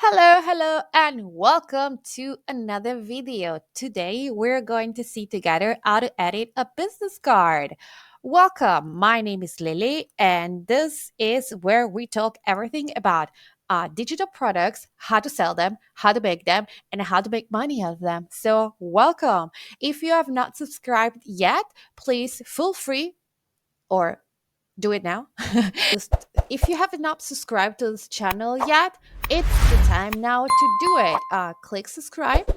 Hello, and welcome to another video. Today, we're going to see together how to edit a business card. Welcome, my name is Lily, and this is where we talk everything about digital products, how to sell them, how to make them, and how to make money out of them. So, welcome. If you have not subscribed yet, please feel free or do it now. If you have not subscribed to this channel yet, it's the time now to do it. Click subscribe,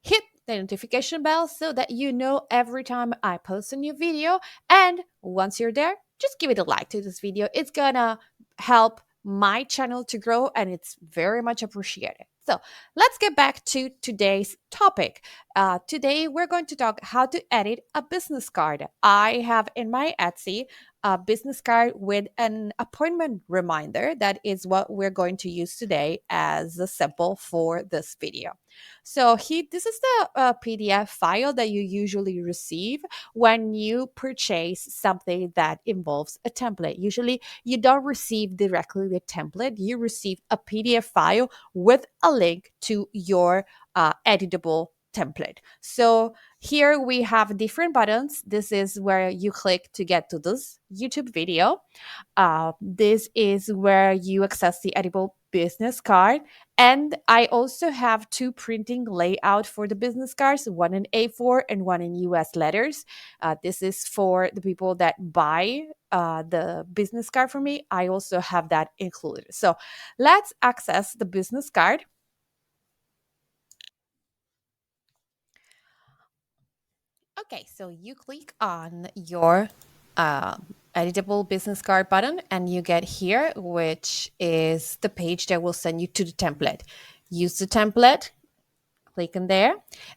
hit the notification bell so that you know every time I post a new video. And once you're there, just give it a like to this video. It's gonna help my channel to grow and it's very much appreciated. So let's get back to today's topic. Today we're going to talk how to edit a business card. I have in my Etsy a business card with an appointment reminder. That is what we're going to use today as a sample for this video. So this is the PDF file that you usually receive when you purchase something that involves a template. Usually, you don't receive directly the template; you receive a PDF file with a link to your editable template. So here we have different buttons. This is where you click to get to this YouTube video. This is where you access the editable business card. And I also have two printing layout for the business cards, one in A4 and one in US letters. This is for the people that buy the business card from me. I also have that included. So let's access the business card. Okay, so you click on your editable business card button and you get here, which is the page that will send you to the template. Use the template, click in there,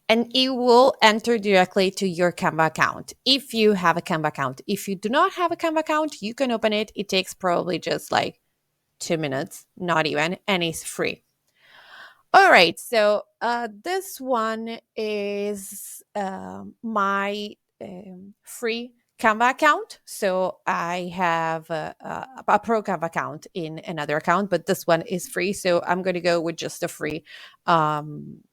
and it will enter directly to your Canva account if you have a Canva account. If you do not have a Canva account, you can open it. It takes probably just like 2 minutes, not even, and it's free. All right, so this one is my free Canva account. So I have a pro Canva account in another account, but this one is free. So I'm going to go with just the free um,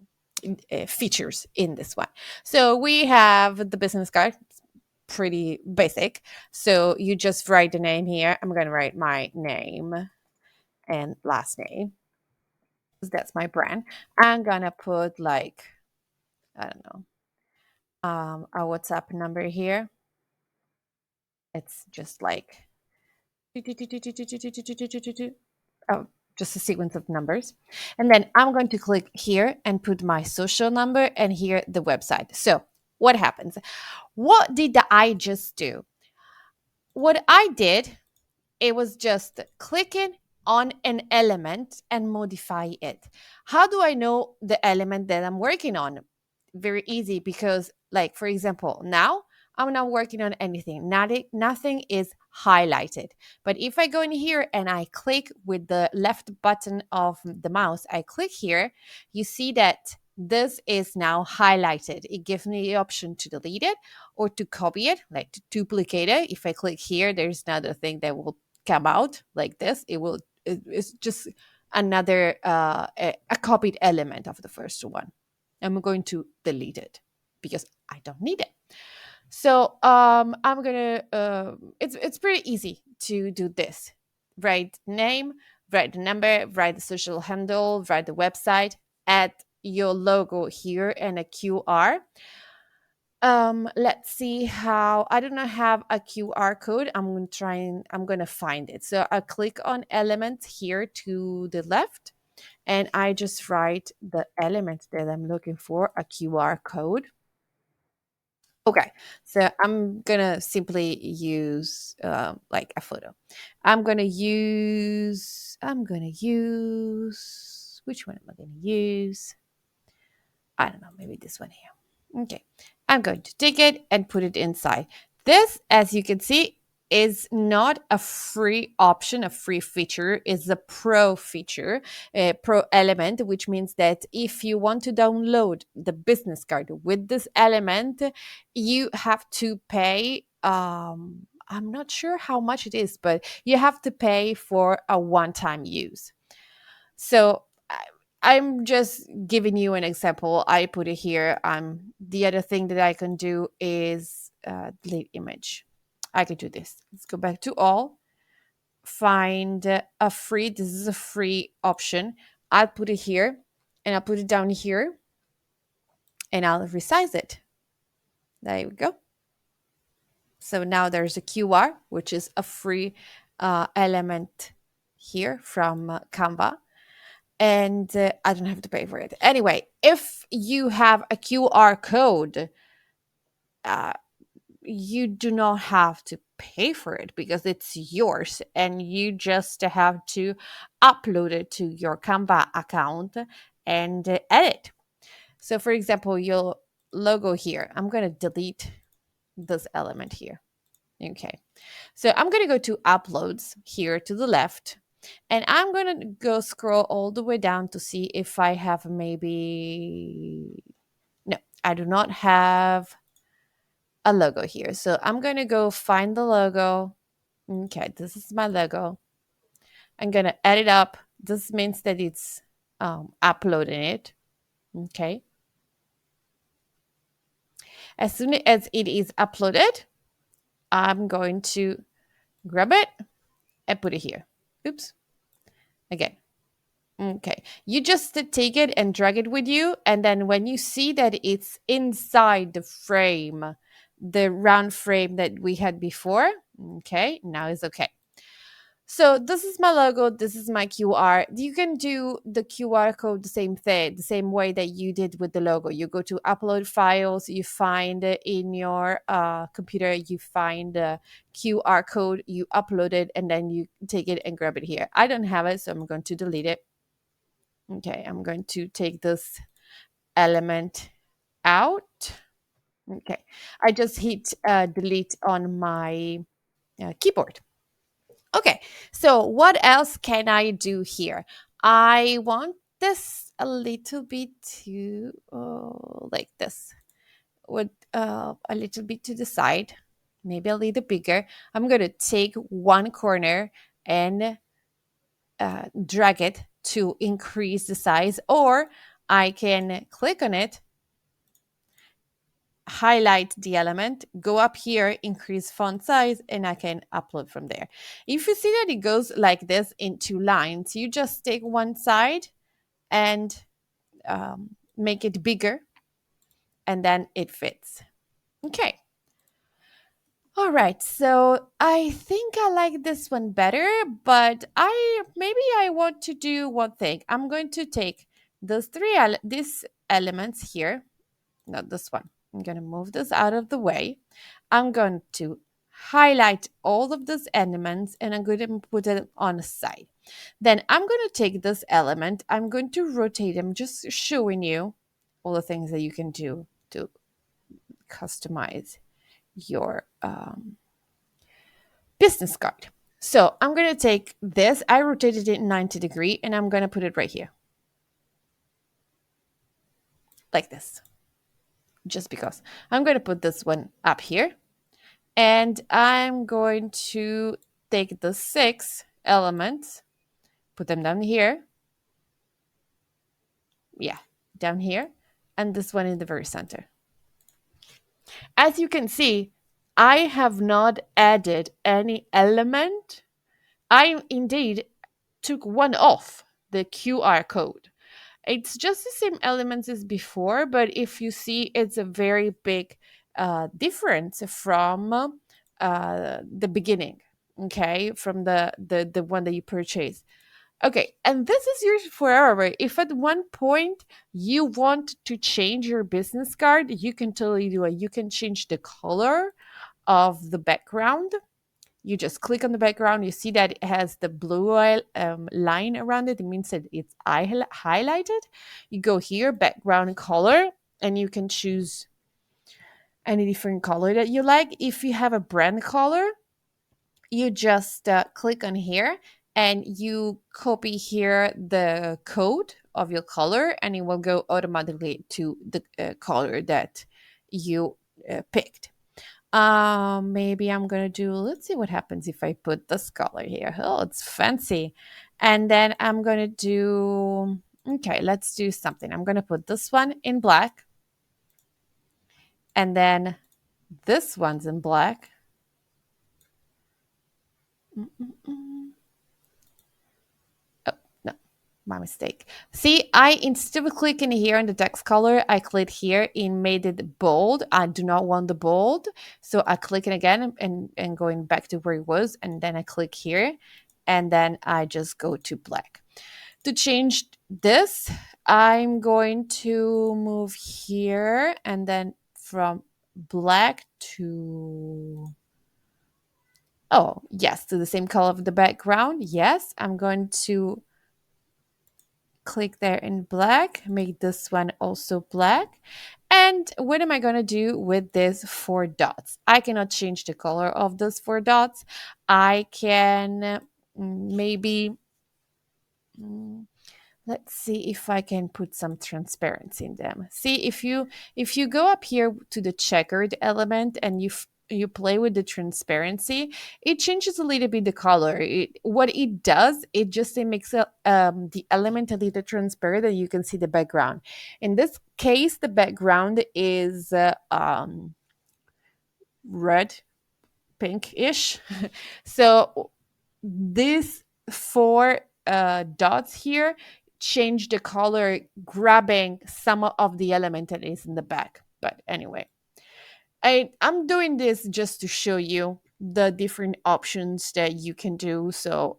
features in this one. So we have the business card, pretty basic. So you just write the name here. I'm going to write my name and last name. That's my brand. I'm gonna put like, I don't know, a WhatsApp number here. It's just like oh, just a sequence of numbers. And then I'm going to click here and put my social number and here the website. So what happens? What did I just do? What I did, it was just clicking on an element and modify it. How do I know the element that I'm working on? Very easy, because like for example, now I'm not working on anything. Nothing is highlighted. But if I go in here and I click with the left button of the mouse, I click here, you see that this is now highlighted. It gives me the option to delete it or to copy it, like to duplicate it. If I click here, there's another thing that will come out like this. It's just another a copied element of the first one. I'm going to delete it because I don't need it. So I'm gonna it's pretty easy to do this. Write name, write the number, write the social handle, write the website, add your logo here and a QR. Let's see how. I do not have a QR code. I'm gonna find it. So I click on element here to the left and I just write the element that I'm looking for, a QR code. Okay, so I'm gonna simply use like a photo. I'm gonna use, which one am I gonna use? I don't know, maybe this one here. Okay, I'm going to take it and put it inside. This, as you can see, is not a free option, a free feature, is a pro feature, a pro element, which means that if you want to download the business card with this element, you have to pay. I'm not sure how much it is, but you have to pay for a one time use. So I'm just giving you an example. I put it here. The other thing that I can do is delete image. I could do this. Let's go back to all. Find a free. This is a free option. I'll put it here, and I'll put it down here, and I'll resize it. There we go. So now there's a QR, which is a free element here from Canva. And I don't have to pay for it. Anyway, if you have a QR code, uh, you do not have to pay for it because it's yours, and you just have to upload it to your Canva account and edit. So, for example, your logo here, I'm going to delete this element here. Okay. So I'm going to go to uploads here to the left, and I'm going to go scroll all the way down to see if I have maybe, no, I do not have a logo here. So I'm going to go find the logo. Okay, this is my logo. I'm going to add it up. This means that it's uploading it. Okay. As soon as it is uploaded, I'm going to grab it and put it here. Oops. Again. Okay. You just take it and drag it with you. And then when you see that it's inside the frame, the round frame that we had before, okay, now it's okay. So this is my logo. This is my QR. You can do the QR code the same thing, the same way that you did with the logo. You go to upload files, you find in your computer, you find the QR code, you upload it, and then you take it and grab it here. I don't have it, so I'm going to delete it. Okay, I'm going to take this element out. Okay, I just hit delete on my keyboard. Okay, so what else can I do here? I want this a little bit to like this, with a little bit to the side, maybe a little bigger. I'm going to take one corner and drag it to increase the size, or I can click on it, highlight the element, go up here, increase font size, and I can upload from there. If you see that it goes like this in two lines, you just take one side and make it bigger, and then it fits. Okay. All right, so I think I like this one better, but I want to do one thing. I'm going to take these elements here, not this one. I'm going to move this out of the way. I'm going to highlight all of these elements, and I'm going to put them on the side. Then I'm going to take this element, I'm going to rotate them, just showing you all the things that you can do to customize your business card. So I'm going to take this, I rotated it 90 degrees, and I'm going to put it right here. Like this. Just because. I'm going to put this one up here. And I'm going to take the 6 elements, put them down here. Yeah, down here. And this one in the very center. As you can see, I have not added any element. I indeed took one off, the QR code. It's just the same elements as before, but if you see, it's a very big difference from the beginning, okay, from the one that you purchased. Okay, and this is yours forever. If at one point you want to change your business card, you can totally do it. You can change the color of the background. You just click on the background. You see that it has the blue line around it. It means that it's highlighted. You go here, background color, and you can choose any different color that you like. If you have a brand color, you just click on here and you copy here the code of your color, and it will go automatically to the color that you picked. Maybe I'm gonna do, let's see what happens if I put this color here. Oh, it's fancy. And then I'm gonna do Okay, let's do something. I'm going to put this one in black, and then this one's in black. Mm-mm-mm. Oh, no, my mistake. See, I instead of clicking here on the text color, I click here and made it bold. I do not want the bold. So I click it again and going back to where it was. And then I click here and then I just go to black. To change this, I'm going to move here and then from black to, oh, yes, to the same color of the background. Yes, I'm going to click there in black, make this one also black. And what am I going to do with these four dots? I cannot change the color of those four dots. I can maybe, mm, let's see if I can put some transparency in them. See, if you go up here to the checkered element and you play with the transparency, it changes a little bit the color. What it does, it just it makes the element a little transparent and you can see the background. In this case, the background is red, pinkish. So these four dots here change the color, grabbing some of the element that is in the back. But anyway, I'm doing this just to show you the different options that you can do. So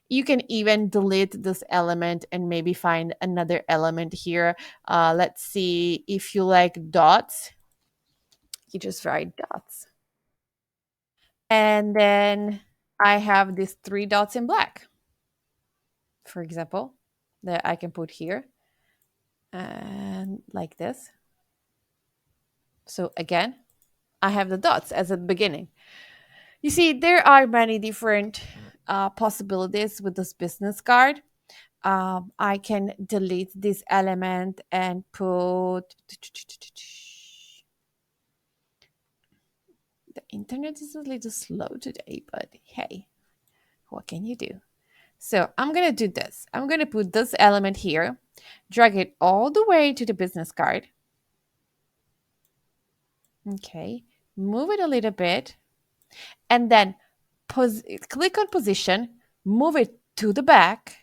you can even delete this element and maybe find another element here. Let's see, if you like dots, you just write dots. And then I have these three dots in black, for example, that I can put here and like this. So again, I have the dots as at the beginning. You see, there are many different possibilities with this business card. I can delete this element and put. The internet is a little slow today, but hey, what can you do? So I'm going to do this. I'm going to put this element here, drag it all the way to the business card. Okay, move it a little bit, and then click on position, move it to the back.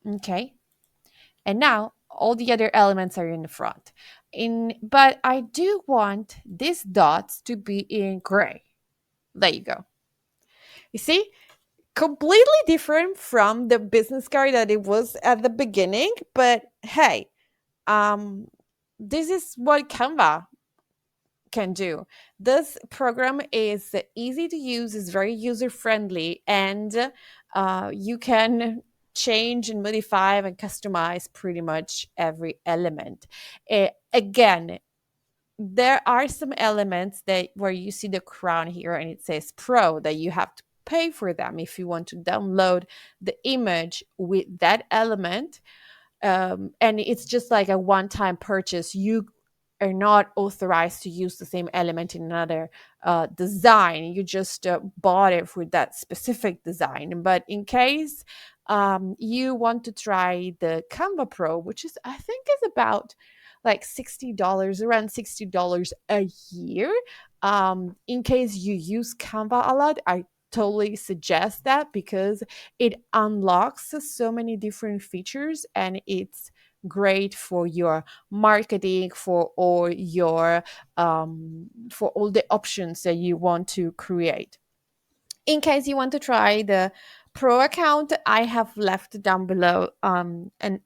Okay, and now all the other elements are in the front. But I do want these dots to be in gray. There you go. You see, completely different from the business card that it was at the beginning. But hey, this is what Canva can do. This program is easy to use, is very user friendly, and you can change and modify and customize pretty much every element. Again, there are some elements that where you see the crown here and it says pro that you have to pay for them if you want to download the image with that element, and it's just like a one-time purchase. You are not authorized to use the same element in another design. You just bought it for that specific design. But in case you want to try the Canva Pro, which is, I think, is about like $60, around $60 a year. In case you use Canva a lot, I totally suggest that because it unlocks so many different features and it's great for your marketing, for all the options that you want to create. In case you want to try the pro account, I have left down below a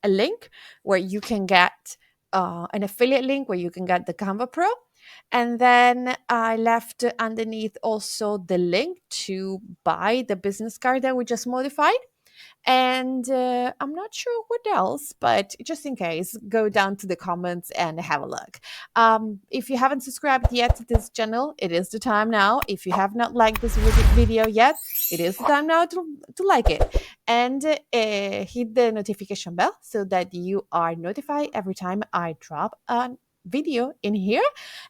link where you can get an affiliate link where you can get the Canva Pro. And then I left underneath also the link to buy the business card that we just modified. And I'm not sure what else, but just in case, go down to the comments and have a look. If you haven't subscribed yet to this channel, it is the time now. If you have not liked this video yet, it is the time now to like it. And hit the notification bell so that you are notified every time I drop a video in here.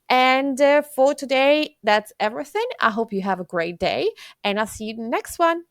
And for today, that's everything. I hope you have a great day, and I'll see you in the next one.